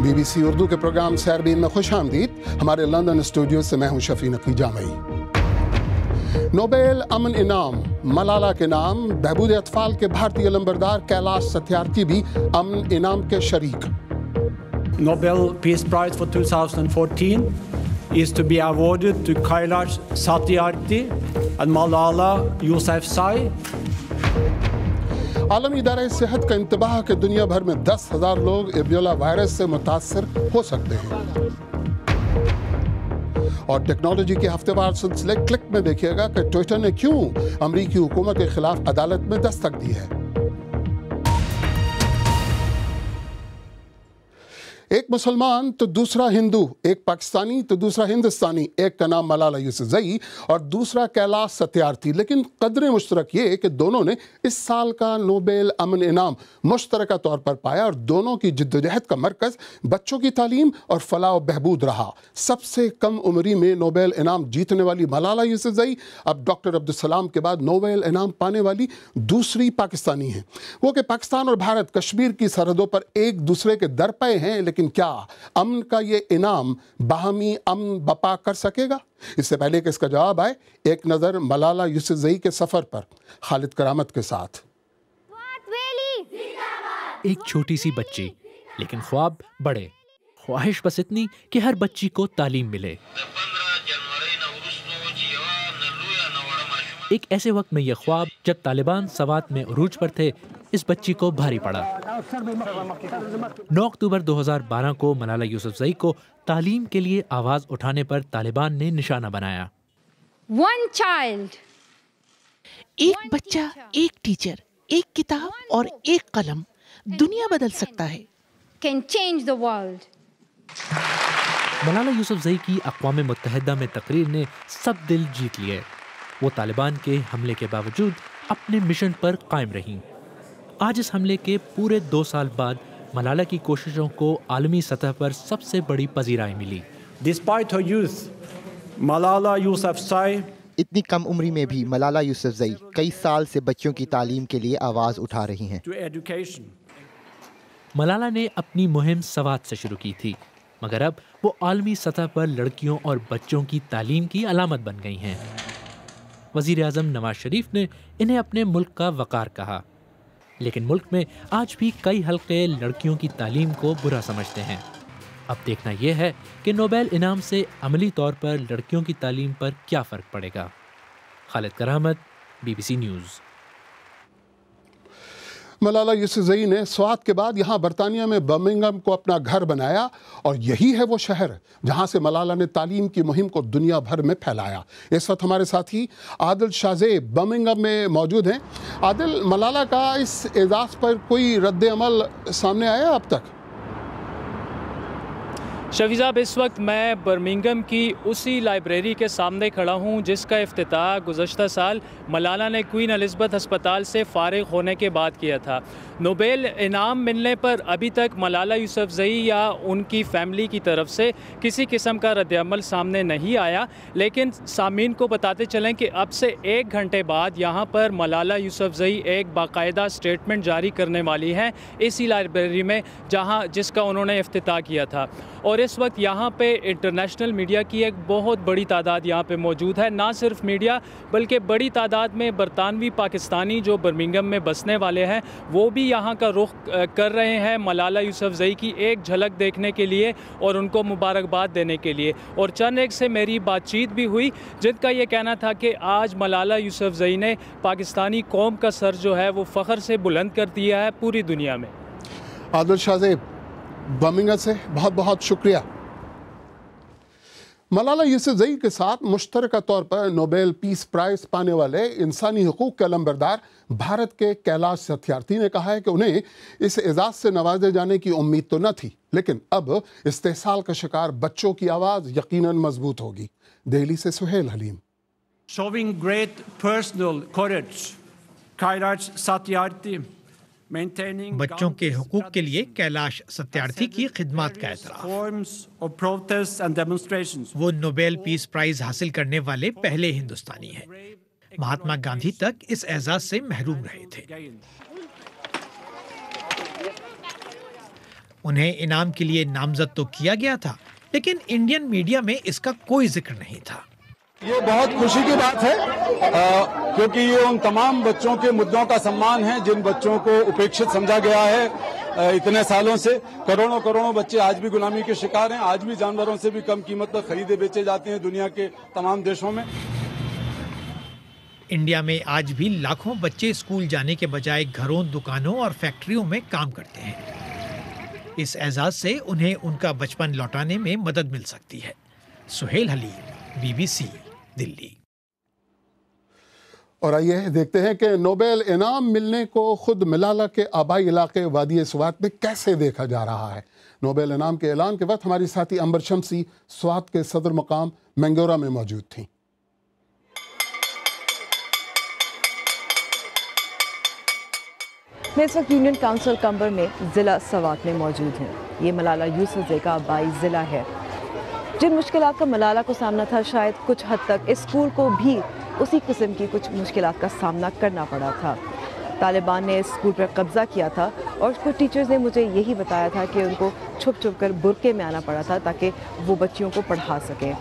BBC Urdu کے programme سیربین میں خوش آمدید. ہمارے لندن اسٹوڈیو سے میں ہوں شفیع نقوی جامعی. نوبل امن انعام ملالہ کے نام. بہبود اطفال کے بھارتی علمبردار کیلاش ستیارتھی بھی امن انعام کے شریک. Nobel Peace Prize for 2014 is to be awarded to Kailash Satyarthi and Malala Yousafzai. عالمی ادارہ صحت کا انتباہ کہ دنیا بھر میں 10,000 لوگ ایبولا وائرس سے متاثر ہو سکتے ہیں. اور ٹیکنالوجی کے ہفتے وار سلسلے کلک میں دیکھیے گا کہ ٹویٹر نے کیوں امریکی حکومت کے خلاف عدالت میں دستک دی ہے. ایک مسلمان تو دوسرا ہندو، ایک پاکستانی تو دوسرا ہندوستانی، ایک کا نام ملالہ یوسفزئی اور دوسرا کیلاش ستیارتھی، لیکن قدر مشترک یہ کہ دونوں نے اس سال کا نوبل امن انعام مشترکہ طور پر پایا اور دونوں کی جدوجہد کا مرکز بچوں کی تعلیم اور فلاح و بہبود رہا. سب سے کم عمری میں نوبل انعام جیتنے والی ملالہ یوسفزئی اب ڈاکٹر عبدالسلام کے بعد نوبل انعام پانے والی دوسری پاکستانی ہیں. وہ کہ پاکستان اور بھارت کشمیر کی سرحدوں پر ایک دوسرے کے در پے ہیں، لیکن کیا امن کا یہ انعام باہمی امن بپا کر سکے گا؟ اس سے پہلے کہ اس کا جواب آئے، ایک نظر ملالہ یوسفزئی کے سفر پر خالد کرامت کے ساتھ. ایک چھوٹی سی بچی، لیکن خواب بڑے. خواہش بس اتنی کہ ہر بچی کو تعلیم ملے. ایک ایسے وقت میں یہ خواب جب طالبان سوات میں عروج پر تھے اس بچی کو بھاری پڑا. 9 اکتوبر 2012 کو ملالہ یوسفزئی کو تعلیم کے لیے آواز اٹھانے پر طالبان نے نشانہ بنایا. ایک بچہ، ایک ٹیچر، ایک کتاب اور ایک قلم دنیا بدل سکتا ہے. ملالہ یوسفزئی کی اقوام متحدہ میں تقریر نے سب دل جیت لیے. وہ طالبان کے حملے کے باوجود اپنے مشن پر قائم رہیں. آج اس حملے کے پورے 2 سال بعد ملالہ کی کوششوں کو عالمی سطح پر سب سے بڑی پذیرائی ملی. Despite her youth, Malala Yousafzai اتنی کم عمری میں بھی ملالہ یوسفزئی کئی سال سے بچوں کی تعلیم کے لیے آواز اٹھا رہی ہیں. to education. ملالہ نے اپنی مہم سوات سے شروع کی تھی، مگر اب وہ عالمی سطح پر لڑکیوں اور بچوں کی تعلیم کی علامت بن گئی ہیں. وزیر اعظم نواز شریف نے انہیں اپنے ملک کا وقار کہا، لیکن ملک میں آج بھی کئی حلقے لڑکیوں کی تعلیم کو برا سمجھتے ہیں. اب دیکھنا یہ ہے کہ نوبل انعام سے عملی طور پر لڑکیوں کی تعلیم پر کیا فرق پڑے گا. خالد کرامت، BBC نیوز. ملالہ یوسفزئی نے سوات کے بعد یہاں برطانیہ میں برمنگھم کو اپنا گھر بنایا اور یہی ہے وہ شہر جہاں سے ملالہ نے تعلیم کی مہم کو دنیا بھر میں پھیلایا. اس وقت ہمارے ساتھی عادل شاہزیب برمنگھم میں موجود ہیں. عادل، ملالہ کا اس اعزاز پر کوئی رد عمل سامنے آیا اب تک؟ شفیع صاحب، اس وقت میں برمنگھم کی اسی لائبریری کے سامنے کھڑا ہوں جس کا افتتاح گزشتہ سال ملالہ نے کوئین الزبتھ ہسپتال سے فارغ ہونے کے بعد کیا تھا. نوبل انعام ملنے پر ابھی تک ملالہ یوسفزئی یا ان کی فیملی کی طرف سے کسی قسم کا رد عمل سامنے نہیں آیا، لیکن سامعین کو بتاتے چلیں کہ اب سے 1 گھنٹے بعد یہاں پر ملالہ یوسفزئی ایک باقاعدہ سٹیٹمنٹ جاری کرنے والی ہیں اسی لائبریری میں جس کا انہوں نے افتتاح کیا تھا. اور اس وقت یہاں پہ انٹرنیشنل میڈیا کی ایک بہت بڑی تعداد یہاں پہ موجود ہے. نہ صرف میڈیا بلکہ بڑی تعداد میں برطانوی پاکستانی جو برمنگھم میں بسنے والے ہیں وہ بھی یہاں کا رخ کر رہے ہیں ملالہ یوسفزئی کی ایک جھلک دیکھنے کے لیے اور ان کو مبارکباد دینے کے لیے. اور چند ایک سے میری بات چیت بھی ہوئی جن کا یہ کہنا تھا کہ آج ملالہ یوسفزئی نے پاکستانی قوم کا سر جو ہے وہ فخر سے بلند کر دیا ہے پوری دنیا میں. عادل شاہزیب برمنگھم سے بہت بہت شکریہ. ملالہ یوسفزئی کے ساتھ مشترکہ طور پر نوبل پیس پرائز پانے والے انسانی حقوق کے علمبردار بھارت کے کیلاش ستیارتھی نے کہا ہے کہ انہیں اس اعزاز سے نوازے جانے کی امید تو نہ تھی، لیکن اب استحصال کا شکار بچوں کی آواز یقیناً مضبوط ہوگی. دہلی سے سہیل حلیم. Showing great personal courage, Kailash Satyarthi بچوں کے حقوق کے لیے کیلاش ستیارتھی کی خدمات کا اعتراف. وہ نوبل پیس پرائز حاصل کرنے والے پہلے ہندوستانی ہیں. مہاتما گاندھی تک اس اعزاز سے محروم رہے تھے. انہیں انعام کے لیے نامزد تو کیا گیا تھا، لیکن انڈین میڈیا میں اس کا کوئی ذکر نہیں تھا۔ یہ بہت خوشی کی بات ہے کیونکہ یہ ان تمام بچوں کے مدعوں کا سمان ہے جن بچوں کو اپیکشت سمجھا گیا ہے اتنے سالوں سے۔ کروڑوں بچے آج بھی غلامی کے شکار ہیں، آج بھی جانوروں سے بھی کم قیمت پر خریدے بیچے جاتے ہیں دنیا کے تمام دیشوں میں۔ انڈیا میں آج بھی لاکھوں بچے اسکول جانے کے بجائے گھروں، دکانوں اور فیکٹریوں میں کام کرتے ہیں۔ اس اعزاز سے انہیں ان کا بچپن لوٹانے میں مدد مل سکتی ہے۔ سہیل حلیم، BBC، دلی۔ اور آئیے دیکھتے ہیں کہ نوبیل انعام ملنے کو خود ملالہ کے آبائی علاقے وادی سوات میں کیسے دیکھا جا رہا ہے۔ نوبیل انعام کے اعلان کے وقت ہماری ساتھی امبر شمسی سوات کے صدر مقام مینگورہ میں موجود تھیں۔ میں اس وقت یونین کونسل کمبر میں ضلع سوات میں موجود ہوں۔ یہ ملالہ یوسفزئی کا آبائی ضلع ہے۔ جن مشکلات کا ملالہ کو سامنا تھا، شاید کچھ حد تک اس اسکول کو بھی اسی قسم کی کچھ مشکلات کا سامنا کرنا پڑا تھا۔ طالبان نے اس اسکول پر قبضہ کیا تھا اور کچھ ٹیچرز نے مجھے یہی بتایا تھا کہ ان کو چھپ چھپ کر برقعے میں آنا پڑا تھا تاکہ وہ بچیوں کو پڑھا سکیں۔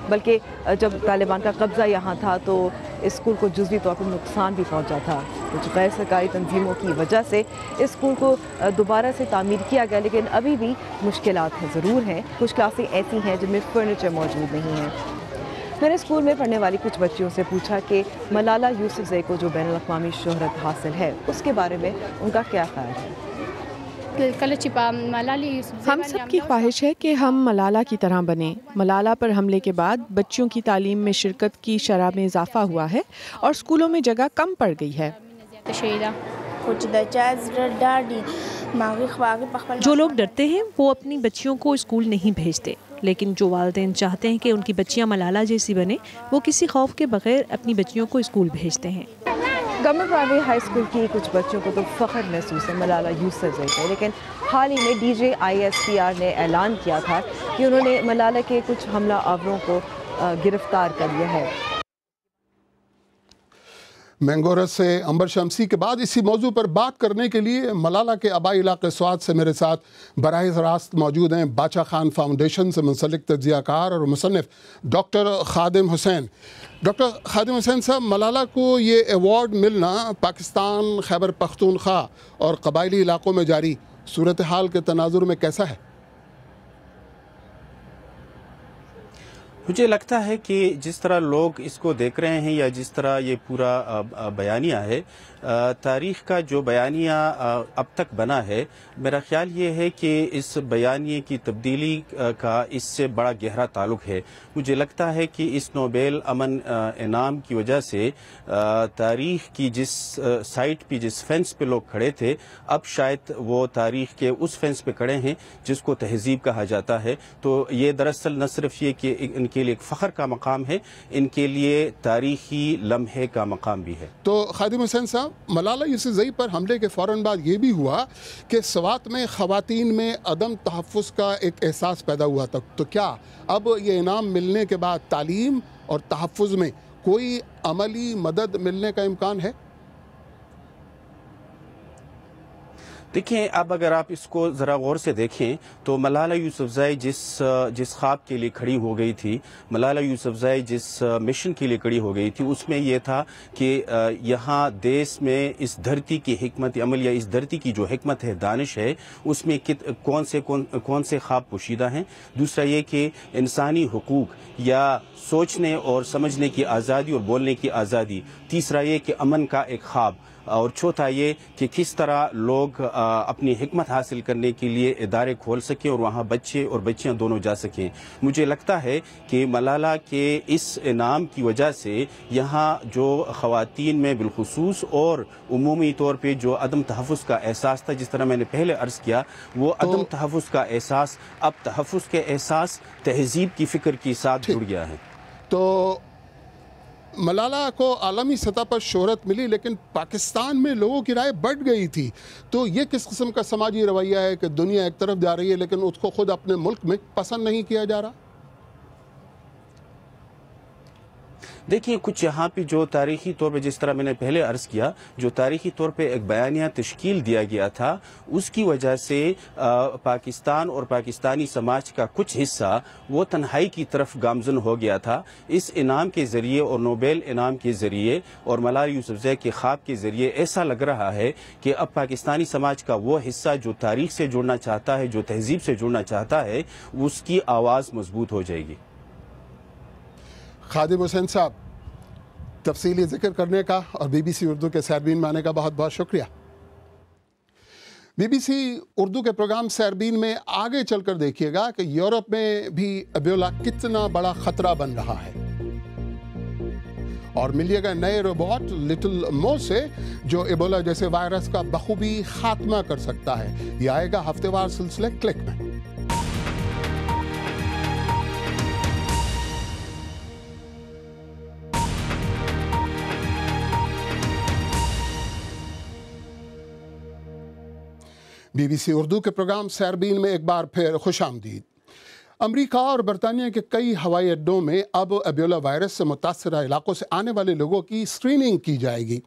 بلکہ جب طالبان کا قبضہ یہاں تھا تو اس اسکول کو جزوی طور پر نقصان بھی پہنچا تھا۔ کچھ غیر سرکاری تنظیموں کی وجہ سے اس اسکول کو دوبارہ سے تعمیر کیا گیا، لیکن ابھی بھی مشکلات ضرور ہیں۔ کچھ کلاسیں ایسی ہیں جن میں فرنیچر موجود نہیں ہیں۔ میں نے اسکول میں پڑھنے والی کچھ بچیوں سے پوچھا کہ ملالہ یوسفزئی کو جو بین الاقوامی شہرت حاصل ہے اس کے بارے میں ان کا کیا خیال ہے۔ ہم سب کی خواہش ہے کہ ہم ملالہ کی طرح بنیں۔ ملالہ پر حملے کے بعد بچیوں کی تعلیم میں شرکت کی شرح میں اضافہ ہوا ہے اور اسکولوں میں جگہ کم پڑ گئی ہے۔ جو لوگ ڈرتے ہیں وہ اپنی بچیوں کو اسکول نہیں بھیجتے، لیکن جو والدین چاہتے ہیں کہ ان کی بچیاں ملالہ جیسی بنیں، وہ کسی خوف کے بغیر اپنی بچیوں کو اسکول بھیجتے ہیں۔ گورنمنٹ پرائیویٹ ہائی اسکول کی کچھ بچوں کو تو فخر محسوس ہے ملالہ یوسفزئی پہ، لیکن حال ہی میں DJISPR نے اعلان کیا تھا کہ انہوں نے ملالہ کے کچھ حملہ آوروں کو گرفتار کر لیا ہے۔ مینگورہ سے امبر شمسی کے بعد اسی موضوع پر بات کرنے کے لیے ملالہ کے آبائی علاقے سوات سے میرے ساتھ براہ راست موجود ہیں باچا خان فاؤنڈیشن سے منسلک تجزیہ کار اور مصنف ڈاکٹر خادم حسین۔ ڈاکٹر خادم حسین صاحب، ملالہ کو یہ ایوارڈ ملنا پاکستان، خیبر پختونخوا اور قبائلی علاقوں میں جاری صورتحال کے تناظر میں کیسا ہے؟ مجھے لگتا ہے کہ جس طرح لوگ اس کو دیکھ رہے ہیں یا جس طرح یہ پورا بیانیہ ہے، تاریخ کا جو بیانیہ اب تک بنا ہے، میرا خیال یہ ہے کہ اس بیانیے کی تبدیلی کا اس سے بڑا گہرا تعلق ہے۔ مجھے لگتا ہے کہ اس نوبیل امن انعام کی وجہ سے تاریخ کی جس سائٹ پہ، جس فینس پہ لوگ کھڑے تھے، اب شاید وہ تاریخ کے اس فینس پہ کھڑے ہیں جس کو تہذیب کہا جاتا ہے۔ تو یہ دراصل نہ صرف یہ کہ ان کے لیے ایک فخر کا مقام ہے، ان کے لیے تاریخی لمحے کا مقام بھی ہے۔ تو خادم حسین صاحب، ملالہ یوسفزئی پر حملے کے فوراً بعد یہ بھی ہوا کہ سوات میں خواتین میں عدم تحفظ کا ایک احساس پیدا ہوا تھا، تو کیا اب یہ انعام ملنے کے بعد تعلیم اور تحفظ میں کوئی عملی مدد ملنے کا امکان ہے؟ دیکھیں، اب اگر آپ اس کو ذرا غور سے دیکھیں تو ملالہ یوسفزئی جس خواب کے لیے کھڑی ہو گئی تھی، ملالہ یوسفزئی جس مشن کے لیے کھڑی ہو گئی تھی، اس میں یہ تھا کہ یہاں دیس میں اس دھرتی کی حکمت عمل یا اس دھرتی کی جو حکمت ہے، دانش ہے، اس میں کون سے خواب پوشیدہ ہیں۔ دوسرا یہ کہ انسانی حقوق یا سوچنے اور سمجھنے کی آزادی اور بولنے کی آزادی۔ تیسرا یہ کہ امن کا ایک خواب، اور چوتھا یہ کہ کس طرح لوگ اپنی حکمت حاصل کرنے کے لیے ادارے کھول سکیں اور وہاں بچے اور بچیاں دونوں جا سکیں۔ مجھے لگتا ہے کہ ملالہ کے اس انعام کی وجہ سے یہاں جو خواتین میں بالخصوص اور عمومی طور پہ جو عدم تحفظ کا احساس تھا، جس طرح میں نے پہلے عرض کیا، وہ عدم تحفظ کا احساس اب تحفظ کے احساس، تہذیب کی فکر کے ساتھ جڑ گیا ہے۔ تو ملالہ کو عالمی سطح پر شہرت ملی، لیکن پاکستان میں لوگوں کی رائے بڑھ گئی تھی، تو یہ کس قسم کا سماجی رویہ ہے کہ دنیا ایک طرف جا رہی ہے لیکن اس کو خود اپنے ملک میں پسند نہیں کیا جا رہا؟ دیکھیے کچھ یہاں پہ جو تاریخی طور پہ جس طرح میں نے پہلے عرض کیا جو تاریخی طور پہ ایک بیانیہ تشکیل دیا گیا تھا اس کی وجہ سے پاکستان اور پاکستانی سماج کا کچھ حصہ وہ تنہائی کی طرف گامزن ہو گیا تھا. اس انعام کے ذریعے اور نوبیل انعام کے ذریعے اور ملالا یوسفزئی کے خواب کے ذریعے ایسا لگ رہا ہے کہ اب پاکستانی سماج کا وہ حصہ جو تاریخ سے جڑنا چاہتا ہے جو تہذیب سے جڑنا چاہتا ہے اس کی آواز مضبوط ہو جائے گی. خادم حسین صاحب تفصیلی ذکر کرنے کا اور بی بی سی اردو کے سیربین میں آنے کا بہت بہت شکریہ. بی بی سی اردو کے پروگرام سیربین میں آگے چل کر دیکھیے گا کہ یورپ میں بھی ایبولا کتنا بڑا خطرہ بن رہا ہے اور ملیے گا نئے روبوٹ لٹل مو سے جو ایبولا جیسے وائرس کا بخوبی خاتمہ کر سکتا ہے. یہ آئے گا ہفتے وار سلسلے کلک میں. بی بی سی اردو کے پروگرام سیربین میں ایک بار پھر خوش آمدید. امریکہ اور برطانیہ کے کئی ہوائی اڈوں میں اب ایبولا وائرس سے متاثرہ علاقوں سے آنے والے لوگوں کی اسکریننگ کی جائے گی.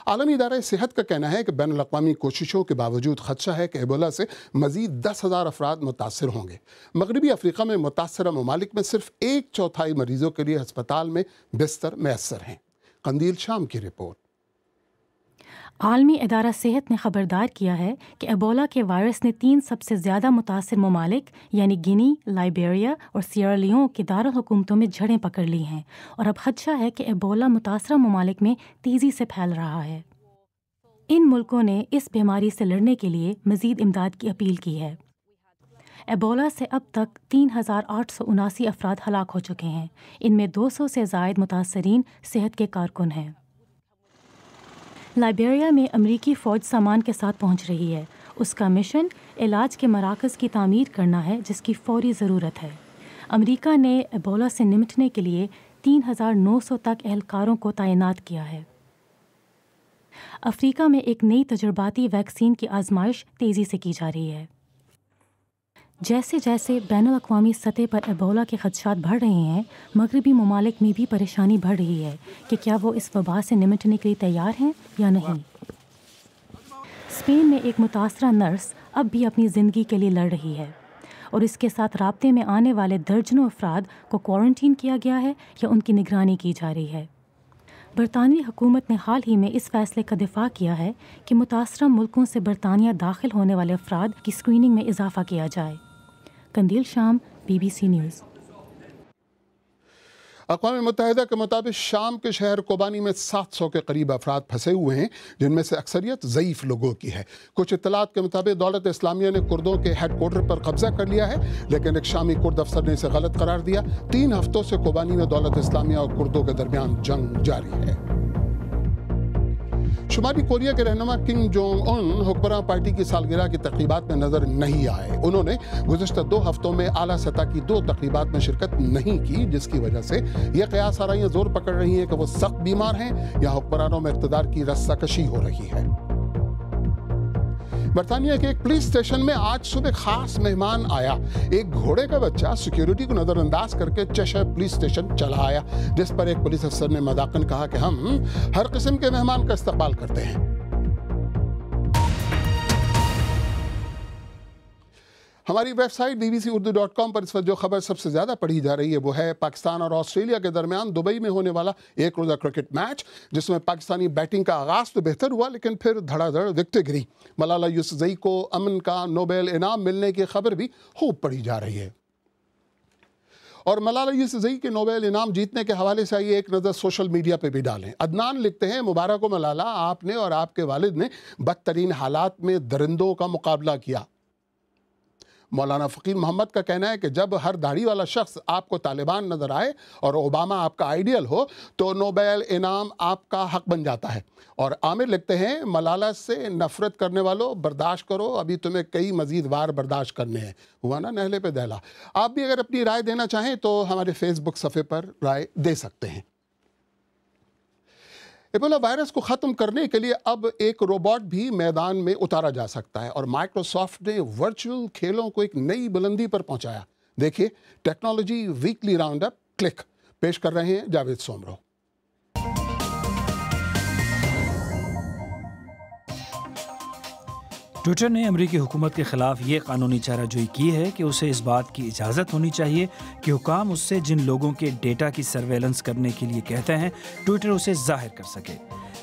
عالمی ادارہ صحت کا کہنا ہے کہ بین الاقوامی کوششوں کے باوجود خدشہ ہے کہ ایبولا سے مزید 10,000 افراد متاثر ہوں گے. مغربی افریقہ میں متاثرہ ممالک میں صرف 1/4 مریضوں کے لیے ہسپتال میں بستر میسر ہیں. قندیل شام کی رپورٹ. عالمی ادارہ صحت نے خبردار کیا ہے کہ ایبولا کے وائرس نے 3 سب سے زیادہ متاثر ممالک یعنی گینی، لائبیریا اور سیئرا لیون کے دارالحکومتوں میں جڑیں پکڑ لی ہیں اور اب خدشہ ہے کہ ایبولا متاثرہ ممالک میں تیزی سے پھیل رہا ہے. ان ملکوں نے اس بیماری سے لڑنے کے لیے مزید امداد کی اپیل کی ہے. ایبولا سے اب تک 3,879 افراد ہلاک ہو چکے ہیں. ان میں 200 سے زائد متاثرین صحت کے کارکن ہیں. لائبیریا میں امریکی فوج سامان کے ساتھ پہنچ رہی ہے. اس کا مشن علاج کے مراکز کی تعمیر کرنا ہے جس کی فوری ضرورت ہے. امریکہ نے ایبولا سے نمٹنے کے لیے 3,900 تک اہلکاروں کو تعینات کیا ہے. افریقہ میں ایک نئی تجرباتی ویکسین کی آزمائش تیزی سے کی جا رہی ہے. جیسے جیسے بین الاقوامی سطح پر ایبولا کے خدشات بڑھ رہے ہیں، مغربی ممالک میں بھی پریشانی بڑھ رہی ہے کہ کیا وہ اس وبا سے نمٹنے کے لیے تیار ہیں یا نہیں. اسپین میں ایک متاثرہ نرس اب بھی اپنی زندگی کے لیے لڑ رہی ہے اور اس کے ساتھ رابطے میں آنے والے درجنوں افراد کو کوارنٹین کیا گیا ہے یا ان کی نگرانی کی جا رہی ہے. برطانوی حکومت نے حال ہی میں اس فیصلے کا دفاع کیا ہے کہ متاثرہ ملکوں سے برطانیہ داخل ہونے والے افراد کی اسکریننگ میں اضافہ کیا جائے. قندیل شام، بی بی سی نیوز. اقوام متحدہ کے مطابق شام کے شہر کوبانی میں 700 کے قریب افراد پھنسے ہوئے ہیں جن میں سے اکثریت ضعیف لوگوں کی ہے. کچھ اطلاعات کے مطابق دولت اسلامیہ نے کردوں کے ہیڈ کوارٹر پر قبضہ کر لیا ہے لیکن ایک شامی کرد افسر نے اسے غلط قرار دیا. 3 ہفتوں سے کوبانی میں دولت اسلامیہ اور کردوں کے درمیان جنگ جاری ہے. شمالی کوریا کے رہنما کم جونگ ان حکمراں پارٹی کی سالگرہ کی تقریبات میں نظر نہیں آئے. انہوں نے گزشتہ 2 ہفتوں میں اعلیٰ سطح کی 2 تقریبات میں شرکت نہیں کی جس کی وجہ سے یہ قیاس آرائیاں زور پکڑ رہی ہیں کہ وہ سخت بیمار ہیں یا حکمرانوں میں اقتدار کی رسہ کشی ہو رہی ہے. برطانیہ کے ایک پولیس اسٹیشن میں آج صبح خاص مہمان آیا. ایک گھوڑے کا بچہ سیکیورٹی کو نظر انداز کر کے چیشر پولیس اسٹیشن چلا آیا جس پر ایک پولیس افسر نے مذاقاً کہا کہ ہم ہر قسم کے مہمان کا استقبال کرتے ہیں. ہماری ویب سائٹ bbcurdu.com پر اس وقت جو خبر سب سے زیادہ پڑھی جا رہی ہے وہ ہے پاکستان اور آسٹریلیا کے درمیان دبئی میں ہونے والا ایک روزہ کرکٹ میچ جس میں پاکستانی بیٹنگ کا آغاز تو بہتر ہوا لیکن پھر دھڑا دھڑ وکٹیں گری. ملالا یوسفزئی کو امن کا نوبیل انعام ملنے کی خبر بھی خوب پڑھی جا رہی ہے. اور ملالا یوسفزئی کے نوبیل انعام جیتنے کے حوالے سے آئیے ایک نظر سوشل میڈیا پہ بھی ڈالیں. عدنان لکھتے ہیں مبارک ہو ملالا، آپ نے اور آپ کے والد نے بدترین حالات میں درندوں کا مقابلہ کیا. مولانا فقیر محمد کا کہنا ہے کہ جب ہر داڑھی والا شخص آپ کو طالبان نظر آئے اور اوباما آپ کا آئیڈیل ہو تو نوبیل انعام آپ کا حق بن جاتا ہے. اور عامر لکھتے ہیں ملالا سے نفرت کرنے والوں برداشت کرو، ابھی تمہیں کئی مزید وار برداشت کرنے ہیں. ہوا نا نہلے پہ دہلا. آپ بھی اگر اپنی رائے دینا چاہیں تو ہمارے فیس بک صفحے پر رائے دے سکتے ہیں. ایبولا وائرس کو ختم کرنے کے لیے اب ایک روبوٹ بھی میدان میں اتارا جا سکتا ہے اور مائکروسافٹ نے ورچوئل کھیلوں کو ایک نئی بلندی پر پہنچایا. دیکھیے technology weekly round up click پیش کر رہے ہیں جاوید سومرو. ٹویٹر نے امریکی حکومت کے خلاف یہ قانونی چارہ جوئی کی ہے کہ اسے اس بات کی اجازت ہونی چاہیے کہ حکام اس سے جن لوگوں کے ڈیٹا کی سرویلنس کرنے کے لیے کہتے ہیں ٹویٹر اسے ظاہر کر سکے،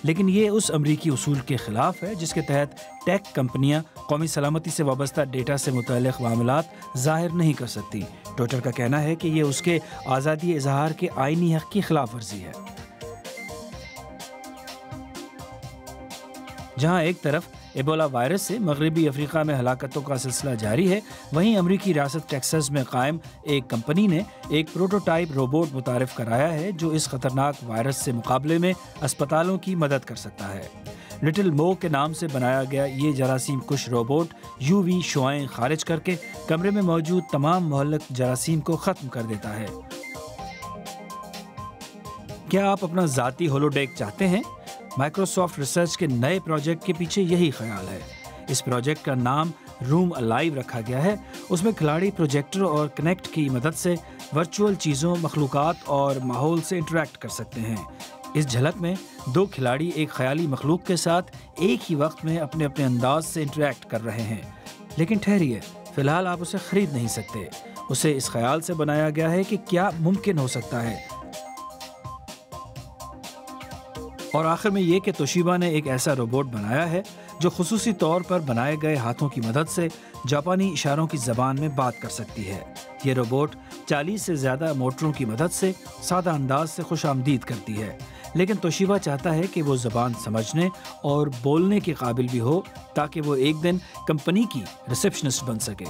لیکن یہ اس امریکی اصول کے خلاف ہے جس کے تحت ٹیک کمپنیاں قومی سلامتی سے وابستہ ڈیٹا سے متعلق معاملات ظاہر نہیں کر سکتی۔ ٹویٹر کا کہنا ہے کہ یہ اس کے آزادی اظہار کے آئینی حق کی خلاف ورزی ہے۔ جہاں ایک طرف ایبولا وائرس سے مغربی افریقہ میں ہلاکتوں کا سلسلہ جاری ہے، وہیں امریکی ریاست ٹیکساس میں قائم ایک کمپنی نے ایک پروٹوٹائپ روبوٹ متعارف کرایا ہے جو اس خطرناک وائرس سے مقابلے میں اسپتالوں کی مدد کر سکتا ہے۔ لٹل مو کے نام سے بنایا گیا یہ جراثیم کش روبوٹ یو وی شعاعیں خارج کر کے کمرے میں موجود تمام مہلک جراثیم کو ختم کر دیتا ہے۔ کیا آپ اپنا ذاتی ہولوڈیک چاہتے ہیں؟ مائکروسافٹ ریسرچ کے نئے پروجیکٹ کے پیچھے یہی خیال ہے۔ اس پروجیکٹ کا نام روم الائیو رکھا گیا ہے۔ اس میں کھلاڑی پروجیکٹر اور کنیکٹ کی مدد سے ورچوئل چیزوں، مخلوقات اور ماحول سے انٹریکٹ کر سکتے ہیں۔ اس جھلک میں دو کھلاڑی ایک خیالی مخلوق کے ساتھ ایک ہی وقت میں اپنے اپنے انداز سے انٹریکٹ کر رہے ہیں۔ لیکن ٹھہریے، فی الحال آپ اسے خرید نہیں سکتے۔ اسے اس خیال سے بنایا گیا ہے کہ کیا ممکن ہو سکتا ہے۔ اور آخر میں یہ کہ توشیبا نے ایک ایسا روبوٹ بنایا ہے جو خصوصی طور پر بنائے گئے ہاتھوں کی مدد سے جاپانی اشاروں کی زبان میں بات کر سکتی ہے۔ یہ روبوٹ 40 سے زیادہ موٹروں کی مدد سے سادہ انداز سے خوش آمدید کرتی ہے، لیکن توشیبا چاہتا ہے کہ وہ زبان سمجھنے اور بولنے کے قابل بھی ہو تاکہ وہ ایک دن کمپنی کی ریسیپشنسٹ بن سکے۔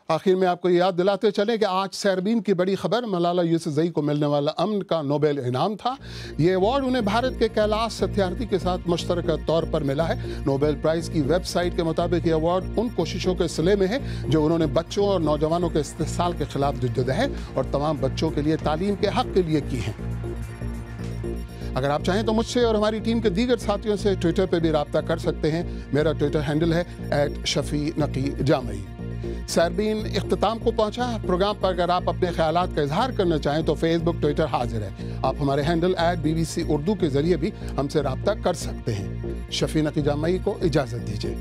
آخر میں آپ کو یاد دلاتے چلیں کہ آج سیربین کی بڑی خبر، ملالہ یوسفزئی کو ملنے والا امن کا نوبل انعام تھا۔ یہ ایوارڈ انہیں بھارت کے کیلاش ستیارتھی کے ساتھ مشترکہ طور پر ملا ہے۔ نوبل پرائز کی ویب سائٹ کے مطابق یہ ایوارڈ ان کوششوں کے صلے میں ہے جو انہوں نے بچوں اور نوجوانوں کے استحصال کے خلاف جدوجہد اور تمام بچوں کے لیے تعلیم کے حق کے لیے کی ہیں۔ اگر آپ چاہیں تو مجھ سے اور ہماری ٹیم کے دیگر ساتھیوں سے ٹویٹر پہ بھی رابطہ کر سکتے ہیں۔ میرا ٹویٹر ہینڈل ہے @شفیع_نقی_جامعی۔ سیربین اختتام کو پہنچا۔ پروگرام پر اگر آپ اپنے خیالات کا اظہار کرنا چاہیں تو فیس بک، ٹویٹر حاضر ہے۔ آپ ہمارے ہینڈل @BBC اردو کے ذریعے بھی ہم سے رابطہ کر سکتے ہیں۔ شفیع نقی جامعی کو اجازت دیجیے۔